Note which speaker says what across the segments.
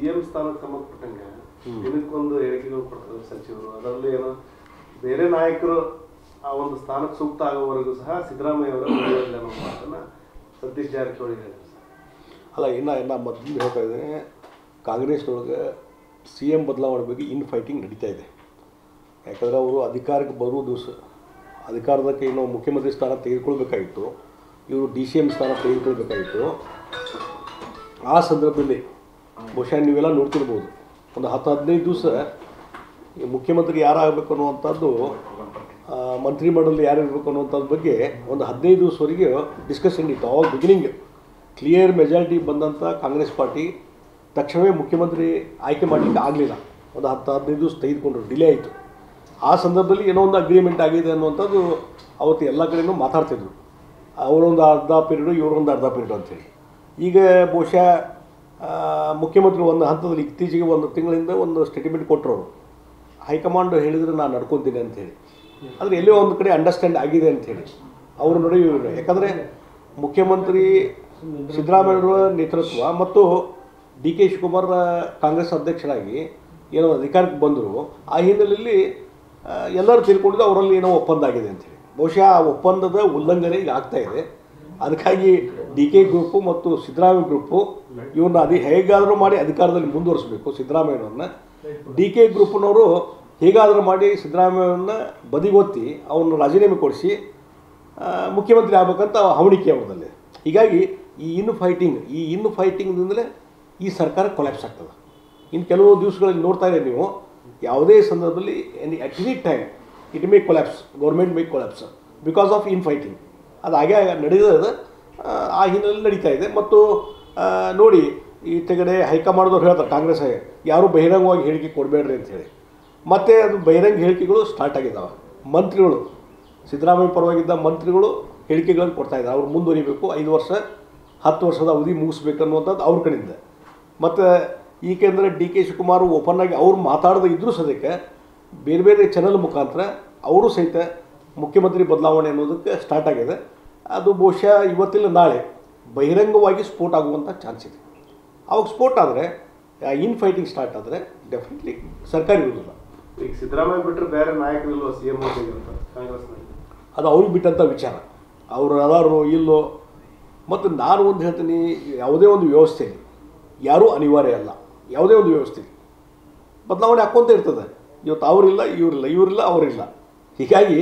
Speaker 1: CM ಸ್ಥಾನಕ್ಕೆ ಸಂಬಂಧಪಟ್ಟಂಗೆ ದಿನಕ್ಕೊಂದು ಹೇಳಿಕೆಗಳು ಕೊಡ್ತಾರೆ ಸಚಿವರು. ಅದರಲ್ಲಿ ಏನೋ ಬೇರೆ ನಾಯಕರು ಆ ಒಂದು ಸ್ಥಾನಕ್ಕೆ ಸೂಕ್ತ ಆಗೋವರೆಗೂ ಸಹ ಸಿದ್ದರಾಮಯ್ಯ ಅವರ ಉಳಿಯೋದಿಲ್ಲ ಅನ್ನೋ ಮಾತನ್ನ ಸತೀಶ್ ಜಾರಕಿಹೊಳಿ ಹೇಳಿದ್ರು.
Speaker 2: ಅಲ್ಲ, ಇನ್ನು ಮೊದಲು ಹೇಳ್ತಾ ಇದ್ದೇನೆ, ಕಾಂಗ್ರೆಸ್ನೊಳಗೆ ಸಿ ಎಂ ಬದಲಾವಣೆ ಬಗ್ಗೆ ಇನ್ ಫೈಟಿಂಗ್ ನಡೀತಾ ಇದೆ. ಯಾಕಂದರೆ ಅವರು ಅಧಿಕಾರಕ್ಕೆ ಬರುವ ದಿವಸ ಅಧಿಕಾರದಕ್ಕೆ ಇನ್ನೂ ಮುಖ್ಯಮಂತ್ರಿ ಸ್ಥಾನ ತೆಗೆದುಕೊಳ್ಬೇಕಾಗಿತ್ತು, ಇವರು DCM ಸ್ಥಾನ ತೆಗೆದುಕೊಳ್ಬೇಕಾಗಿತ್ತು. ಆ ಸಂದರ್ಭದಲ್ಲಿ ಬಹುಶಃ ನೀವೆಲ್ಲ ನೋಡ್ತಿರ್ಬೋದು, ಒಂದು 10-15 ದಿವಸ ಮುಖ್ಯಮಂತ್ರಿ ಯಾರಾಗಬೇಕು ಅನ್ನುವಂಥದ್ದು, ಮಂತ್ರಿಮಂಡಲ ಯಾರು ಇರಬೇಕು ಅನ್ನುವಂಥದ್ದು ಬಗ್ಗೆ ಒಂದು 15 ದಿವಸವರೆಗೆ ಡಿಸ್ಕಷನ್ ಇತ್ತು. ಅವಾಗ ಬಿಗಿನಿಂಗ್ ಕ್ಲಿಯರ್ ಮೆಜಾರಿಟಿ ಬಂದಂಥ ಕಾಂಗ್ರೆಸ್ ಪಾರ್ಟಿ ತಕ್ಷಣವೇ ಮುಖ್ಯಮಂತ್ರಿ ಆಯ್ಕೆ ಮಾಡಲಿಕ್ಕೆ ಆಗಲಿಲ್ಲ. ಒಂದು 10-15 ದಿವಸ ತೆಗೆದುಕೊಂಡ್ರು, ಡಿಲೇ ಆಯಿತು. ಆ ಸಂದರ್ಭದಲ್ಲಿ ಏನೋ ಒಂದು ಅಗ್ರಿಮೆಂಟ್ ಆಗಿದೆ ಅನ್ನುವಂಥದ್ದು ಅವತ್ತು ಎಲ್ಲ ಕಡೆಯೂ ಮಾತಾಡ್ತಿದ್ರು. ಅವರೊಂದು ಅರ್ಧ ಪೀರಿಯಡು, ಇವರೊಂದು ಅರ್ಧ ಪೀರಿಯಡ್ ಅಂಥೇಳಿ. ಈಗ ಬಹುಶಃ ಮುಖ್ಯಮಂತ್ರಿ ಒಂದು ಹಂತದಲ್ಲಿ ಇತ್ತೀಚೆಗೆ ಒಂದು ತಿಂಗಳಿಂದ ಒಂದು ಸ್ಟೇಟ್ಮೆಂಟ್ ಕೊಟ್ಟರು. ಹೈಕಮಾಂಡ್ ಹೇಳಿದರೆ ನಾನು ನಡ್ಕೊತೀನಿ ಅಂಥೇಳಿ. ಆದರೆ ಎಲ್ಲೋ ಒಂದು ಕಡೆ ಅಂಡರ್ಸ್ಟ್ಯಾಂಡ್ ಆಗಿದೆ ಅಂಥೇಳಿ ಅವರು ನೋಡಿ. ಯಾಕಂದರೆ ಮುಖ್ಯಮಂತ್ರಿ ಸಿದ್ದರಾಮಯ್ಯರ ನೇತೃತ್ವ ಮತ್ತು DK ಶಿವಕುಮಾರ್ ಕಾಂಗ್ರೆಸ್ ಅಧ್ಯಕ್ಷರಾಗಿ ಏನೋ ಅಧಿಕಾರಕ್ಕೆ ಬಂದರು. ಆ ಹಿನ್ನೆಲೆಯಲ್ಲಿ ಎಲ್ಲರೂ ತಿಳ್ಕೊಂಡಿದ್ದು ಅವರಲ್ಲಿ ಏನೋ ಒಪ್ಪಂದ ಆಗಿದೆ ಅಂಥೇಳಿ. ಬಹುಶಃ ಆ ಒಪ್ಪಂದದ ಉಲ್ಲಂಘನೆ ಈಗ ಆಗ್ತಾಯಿದೆ. ಅದಕ್ಕಾಗಿ DK ಗ್ರೂಪು ಮತ್ತು ಸಿದ್ದರಾಮಯ್ಯ ಗ್ರೂಪು ಇವ್ರನ್ನ ಹೇಗಾದರೂ ಮಾಡಿ ಅಧಿಕಾರದಲ್ಲಿ ಮುಂದುವರಿಸಬೇಕು ಸಿದ್ದರಾಮಯ್ಯನವ್ರನ್ನ. DK ಗ್ರೂಪ್ನವರು ಹೇಗಾದರೂ ಮಾಡಿ ಸಿದ್ದರಾಮಯ್ಯವ್ರನ್ನ ಬದಿಗೊತ್ತಿ ಅವ್ರನ್ನ ರಾಜೀನಾಮೆ ಕೊಡಿಸಿ ಮುಖ್ಯಮಂತ್ರಿ ಆಗಬೇಕಂತ ಹವಣಿಕೆ ಅವ್ರದಲ್ಲಿ. ಹೀಗಾಗಿ ಈ ಇನ್ನು ಫೈಟಿಂಗ್ದಿಂದಲೇ ಈ ಸರ್ಕಾರ ಕೊಲ್ಯಾಪ್ಸ್ ಆಗ್ತದೆ. ಇನ್ನು ಕೆಲವು ದಿವಸಗಳಲ್ಲಿ ನೋಡ್ತಾ ಇದ್ದೀರಿ ನೀವು, ಯಾವುದೇ ಸಂದರ್ಭದಲ್ಲಿ at any time it may collapse, government May collapse because of in fighting. ಅದು ಹಾಗೆ ನಡೆಯೋದು ಆ ಹಿನ್ನೆಲೆಯಲ್ಲಿ ನಡೀತಾ ಇದೆ. ಮತ್ತು ನೋಡಿ, ಈ ತೆಗಡೆ ಹೈಕಮಾಂಡ್ದವ್ರು ಹೇಳ್ತಾರೆ ಕಾಂಗ್ರೆಸ್ ಯಾರೂ ಬಹಿರಂಗವಾಗಿ ಹೇಳಿಕೆ ಕೊಡಬೇಡ್ರಿ ಅಂಥೇಳಿ. ಮತ್ತು ಅದು ಬಹಿರಂಗ ಹೇಳಿಕೆಗಳು ಸ್ಟಾರ್ಟ್ ಆಗಿದ್ದಾವೆ. ಮಂತ್ರಿಗಳು, ಸಿದ್ದರಾಮಯ್ಯ ಪರವಾಗಿದ್ದ ಮಂತ್ರಿಗಳು ಹೇಳಿಕೆಗಳನ್ನು ಕೊಡ್ತಾಯಿದ್ದಾರೆ. ಅವ್ರು ಮುಂದುವರಿಬೇಕು, 5 ವರ್ಷ 10 ವರ್ಷದ ಅವಧಿ ಮುಗಿಸ್ಬೇಕು ಅನ್ನುವಂಥದ್ದು ಅವ್ರ ಕಡೆಯಿಂದ. ಮತ್ತು ಏಕೆಂದರೆ DK ಶಿವಕುಮಾರ್ ಓಪನ್ ಆಗಿ ಅವ್ರು ಮಾತಾಡೋದು ಇದ್ರೂ ಸದ್ಯಕ್ಕೆ ಬೇರೆ ಬೇರೆ ಚಾನಲ್ ಮುಖಾಂತರ ಅವರು ಸಹಿತ ಮುಖ್ಯಮಂತ್ರಿ ಬದಲಾವಣೆ ಅನ್ನೋದಕ್ಕೆ ಸ್ಟಾರ್ಟ್ ಆಗಿದೆ. ಅದು ಬಹುಶಃ ಇವತ್ತಿಲ್ಲ ನಾಳೆ ಬಹಿರಂಗವಾಗಿ ಸ್ಫೋಟ ಆಗುವಂಥ ಚಾನ್ಸ್ ಇದೆ. ಅವಾಗ ಸ್ಫೋಟ ಆದರೆ, ಇನ್ ಫೈಟಿಂಗ್ ಸ್ಟಾರ್ಟ್ ಆದರೆ ಡೆಫಿನೆಟ್ಲಿ ಸರ್ಕಾರ ಇರೋದಿಲ್ಲ.
Speaker 1: ಈಗ ಸಿದ್ದರಾಮಯ್ಯ ಬಿಟ್ಟರೆ ಬೇರೆ ನಾಯಕರಿಲ್ವ CM ಅಂತ ಕಾಂಗ್ರೆಸ್ನಲ್ಲಿ?
Speaker 2: ಅದು ಅವ್ರಿಗೆ ಬಿಟ್ಟಂಥ ವಿಚಾರ. ಅವರು ಅದಾರು ಇಲ್ಲೋ. ಮತ್ತು ನಾನು ಒಂದು ಹೇಳ್ತೀನಿ, ಯಾವುದೇ ಒಂದು ವ್ಯವಸ್ಥೆಯಲ್ಲಿ ಯಾರೂ ಅನಿವಾರ್ಯ ಅಲ್ಲ. ಯಾವುದೇ ಒಂದು ವ್ಯವಸ್ಥೆ ಬದಲಾವಣೆ ಹಾಕ್ಕೊಂತ ಇರ್ತದೆ. ಇವತ್ತು ಅವರಿಲ್ಲ, ಇವರಿಲ್ಲ, ಅವರಿಲ್ಲ. ಹೀಗಾಗಿ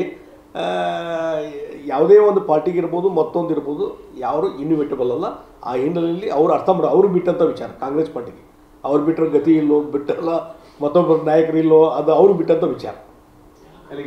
Speaker 2: ಯಾವುದೇ ಒಂದು ಪಾರ್ಟಿಗಿರ್ಬೋದು, ಮತ್ತೊಂದು ಇರ್ಬೋದು, ಯಾರು ಇನ್ವಿಟೇಬಲ್ ಅಲ್ಲ. ಆ ಹಿನ್ನೆಲೆಯಲ್ಲಿ ಅವರು ಅರ್ಥ ಮಾಡಿ ಅವ್ರಿಗೆ ಬಿಟ್ಟಂಥ ವಿಚಾರ ಕಾಂಗ್ರೆಸ್ ಪಾರ್ಟಿಗೆ. ಅವ್ರು ಬಿಟ್ಟರೆ ಗತಿ ಇಲ್ಲೋ, ಬಿಟ್ಟಲ್ಲ ಮತ್ತೊಬ್ಬರು ನಾಯಕರಿಲ್ಲೋ, ಅದು ಅವ್ರಿಗೆ ಬಿಟ್ಟಂಥ ವಿಚಾರ.
Speaker 1: ಅಲ್ಲಿ